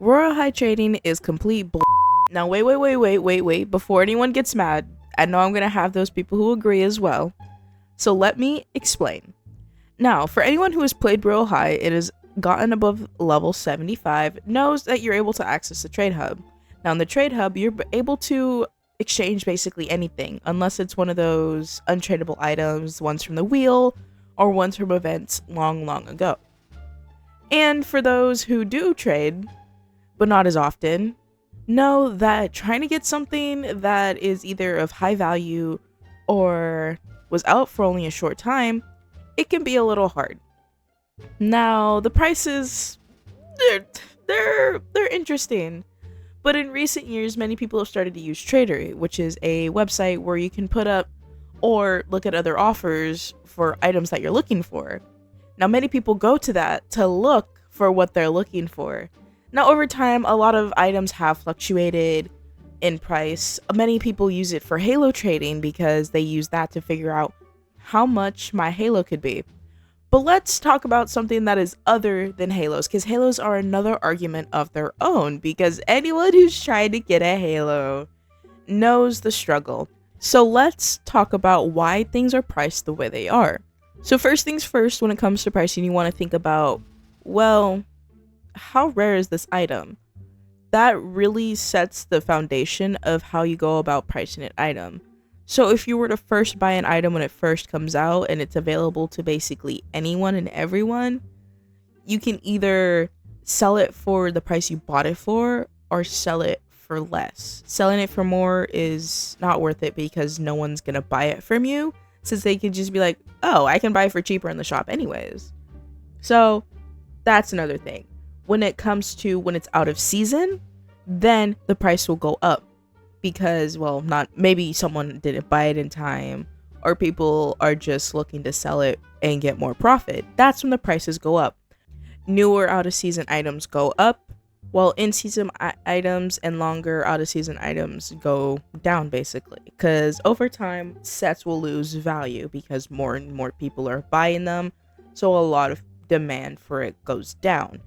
Royale High trading is complete bull. Now, wait. Before anyone gets mad, I know I'm going to have those people who agree as well. So let me explain. Now, for anyone who has played Royale High and has gotten above level 75, knows that you're able to access the trade hub. Now, in the trade hub, you're able to exchange basically anything, unless it's one of those untradeable items, ones from the wheel, or ones from events long ago. And for those who do trade, but not as often, know that trying to get something that is either of high value or was out for only a short time, it can be a little hard. Now, the prices, they're interesting. But in recent years, many people have started to use Tradery, which is a website where you can put up or look at other offers for items that you're looking for. Now, many people go to that to look for what they're looking for. Now, over time, a lot of items have fluctuated in price. Many people use it for Halo trading because they use that to figure out how much my Halo could be. But let's talk about something that is other than Halos, because Halos are another argument of their own, because anyone who's trying to get a Halo knows the struggle. So let's talk about why things are priced the way they are. So first things first, when it comes to pricing, you want to think about, well, how rare is this item? That really sets the foundation of how you go about pricing an item. So if you were to first buy an item when it first comes out and it's available to basically anyone and everyone, you can either sell it for the price you bought it for or sell it for less. Selling it for more is not worth it because no one's going to buy it from you, since they can just be like, oh, I can buy it for cheaper in the shop anyways. So that's another thing. When it comes to when it's out of season, then the price will go up. Because, well, maybe someone didn't buy it in time, or people are just looking to sell it and get more profit. That's when the prices go up. Newer out-of-season items go up, while in-season items and longer out-of-season items go down, basically. Because over time, sets will lose value because more and more people are buying them, so a lot of demand for it goes down.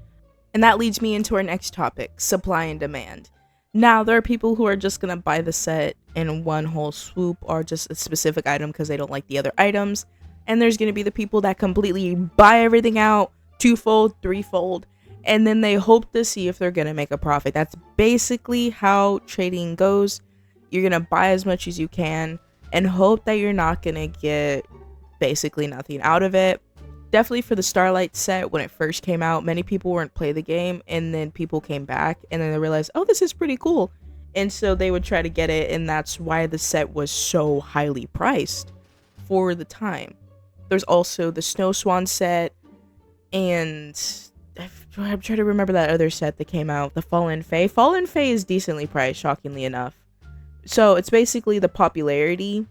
And that leads me into our next topic, supply and demand. Now, there are people who are just going to buy the set in one whole swoop or just a specific item because they don't like the other items. And there's going to be the people that completely buy everything out, twofold, threefold, and then they hope to see if they're going to make a profit. That's basically how trading goes. You're going to buy as much as you can and hope that you're not going to get basically nothing out of it. Definitely for the Starlight set, when it first came out, many people weren't play the game, and then people came back and then they realized, oh, this is pretty cool, and so they would try to get it, and that's why the set was so highly priced for the time. There's also the Snow Swan set, and I'm trying to remember that other set that came out, the Fallen Fae. Fallen Fae is decently priced, shockingly enough. So it's basically the popularity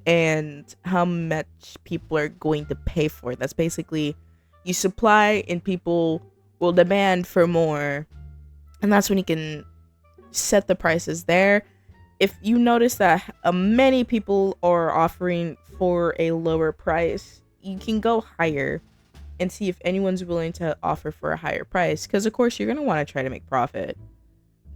and how much people are going to pay for it. That's basically, you supply and people will demand for more, and that's when you can set the prices there. If you notice that many people are offering for a lower price, you can go higher and see if anyone's willing to offer for a higher price, because of course you're going to want to try to make profit.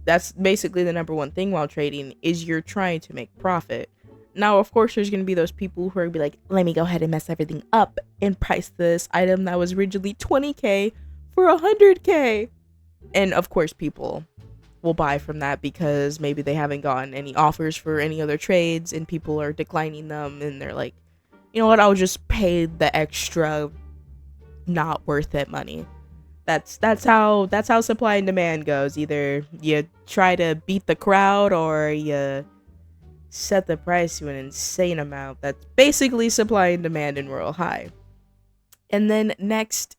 That's basically the number one thing while trading, is you're trying to make profit. Now, of course, there's going to be those people who are going to be like, let me go ahead and mess everything up and price this item that was originally 20k for 100k. And of course, people will buy from that because maybe they haven't gotten any offers for any other trades and people are declining them. And they're like, you know what, I'll just pay the extra not worth it money. That's how supply and demand goes. Either you try to beat the crowd or you set the price to an insane amount. That's basically supply and demand in Royale High. And then next,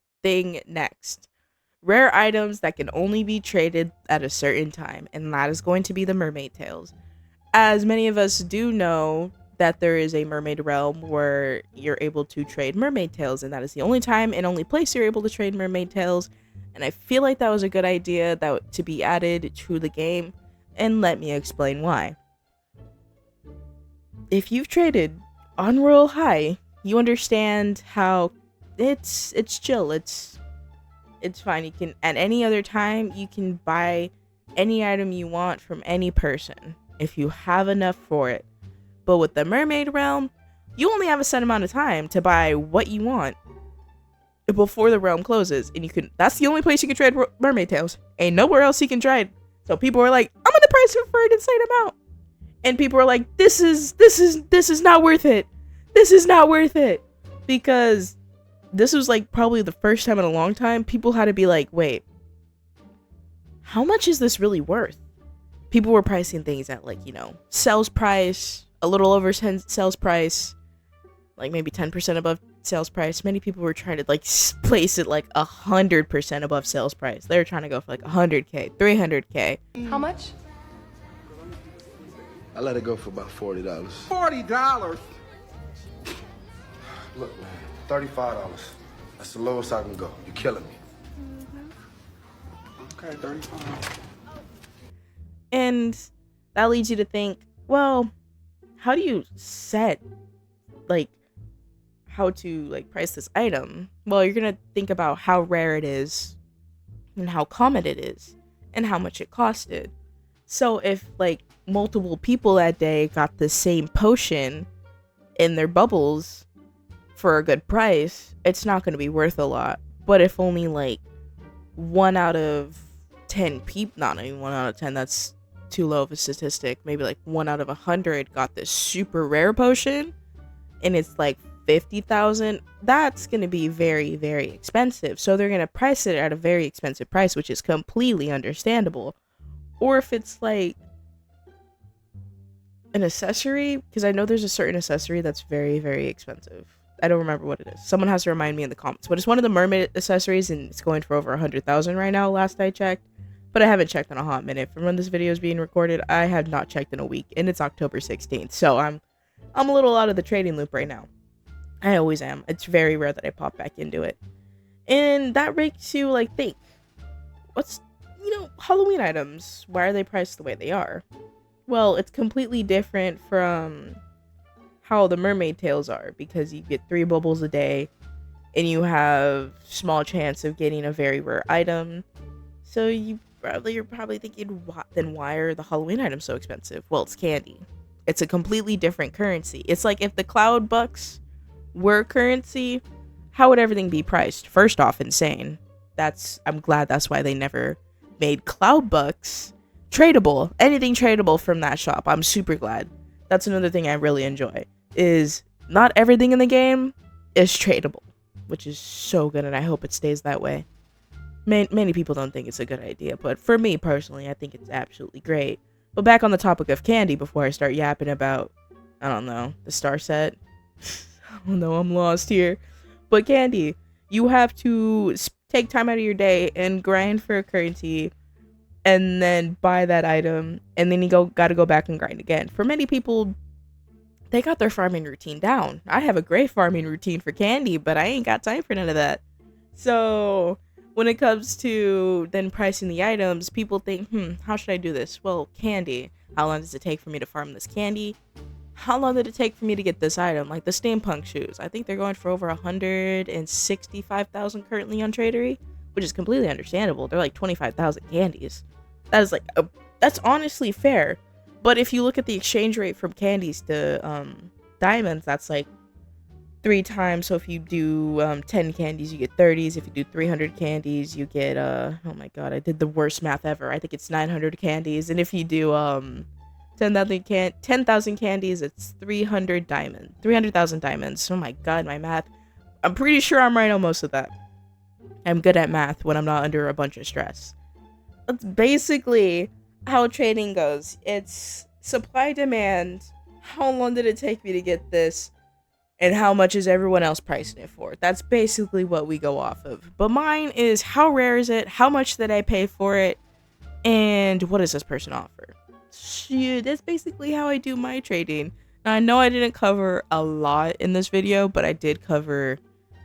rare items that can only be traded at a certain time, and that is going to be the mermaid tails. As many of us do know that there is a mermaid realm where you're able to trade mermaid tails, and that is the only time and only place you're able to trade mermaid tails. And I feel like that was a good idea to be added to the game, and let me explain why. If you've traded on Royale High, you understand how it's chill. It's It's fine. You can, at any other time, you can buy any item you want from any person if you have enough for it. But with the mermaid realm, you only have a set amount of time to buy what you want before the realm closes, and that's the only place you can trade mermaid tails. Ain't nowhere else you can trade. So people are like, I'm gonna price it for an insane amount, and people are like, this is not worth it. This is not worth it, because this was like probably the first time in a long time people had to be like, wait, how much is this really worth? People were pricing things at, like, sales price, a little over sales price, like maybe 10% above sales price. Many people were trying to like place it like 100% above sales price. They were trying to go for like 100K, 300K. How much? I let it go for about $40. $40? Look, man, $35. That's the lowest I can go. You're killing me. Okay, 35. And that leads you to think, well, how do you set, like, how to, like, price this item? Well, you're gonna think about how rare it is and how common it is and how much it costed. So if, like, multiple people that day got the same potion in their bubbles for a good price, it's not gonna be worth a lot. But if only, like, 1 out of 10 people, not even 1 out of 10, that's too low of a statistic, maybe like 1 out of 100 got this super rare potion and it's like 50,000, that's gonna be very, very expensive. So they're gonna price it at a very expensive price, which is completely understandable. Or if it's like an accessory, because I know there's a certain accessory that's very, very expensive. I don't remember what it is. Someone has to remind me in the comments, but it's one of the mermaid accessories and it's going for over 100,000 right now, last I checked. But I haven't checked in a hot minute. From when this video is being recorded, I have not checked in a week, and it's October 16th. So I'm a little out of the trading loop right now. I always am. It's very rare that I pop back into it. And that makes you like think, what's, Halloween items, why are they priced the way they are? Well, it's completely different from how the mermaid tails are, because you get 3 bubbles a day and you have small chance of getting a very rare item. So you're probably thinking, then why are the Halloween items so expensive? Well, it's candy. It's a completely different currency. It's like if the cloud bucks were currency, how would everything be priced? First off, insane. I'm glad that's why they never made cloud bucks tradable. Anything tradable from that shop. I'm super glad. That's another thing I really enjoy, is not everything in the game is tradable, which is so good, and I hope it stays that way. Many people don't think it's a good idea, but for me personally, I think it's absolutely great. But back on the topic of candy, before I start yapping about, I don't know, the star set. I don't know, I'm lost here. But candy, you have to take time out of your day and grind for a currency, and then buy that item, and then you gotta go back and grind again. For many people, they got their farming routine down. I have a great farming routine for candy, but I ain't got time for none of that. So when it comes to then pricing the items, people think, how should I do this? Well, candy. How long does it take for me to farm this candy? How long did it take for me to get this item? Like the steampunk shoes. I think they're going for over 165,000 currently on Tradery, which is completely understandable. They're like 25,000 candies. That is like, that's honestly fair. But if you look at the exchange rate from candies to diamonds, that's like 3 times. So if you do 10 candies, you get 30s. If you do 300 candies, you get oh my god, I did the worst math ever. I think it's 900 candies. And if you do 10,000 candies, it's 300,000 diamonds. Oh my god, my math. I'm pretty sure I'm right on most of that. I'm good at math when I'm not under a bunch of stress. That's basically how trading goes. It's supply demand. How long did it take me to get this? And how much is everyone else pricing it for? That's basically what we go off of. But mine is, how rare is it? How much did I pay for it? And what does this person offer? Shit, that's basically how I do my trading. Now, I know I didn't cover a lot in this video, but I did cover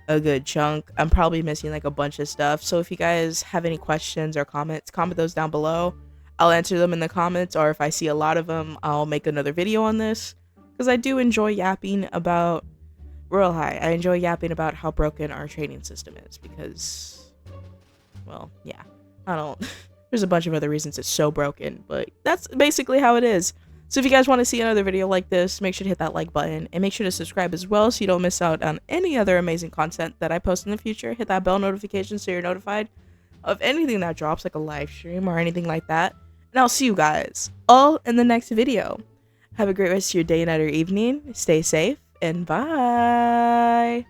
a good chunk. I'm probably missing like a bunch of stuff. So if you guys have any questions or comments, comment those down below. I'll answer them in the comments, or if I see a lot of them, I'll make another video on this. Because I do enjoy yapping about Royale High. I enjoy yapping about how broken our trading system is, because well, yeah, I don't. There's a bunch of other reasons it's so broken, but that's basically how it is. So if you guys want to see another video like this, make sure to hit that like button and make sure to subscribe as well so you don't miss out on any other amazing content that I post in the future. Hit that bell notification so you're notified of anything that drops, like a live stream or anything like that. And I'll see you guys all in the next video. Have a great rest of your day, night, or evening. Stay safe, and bye!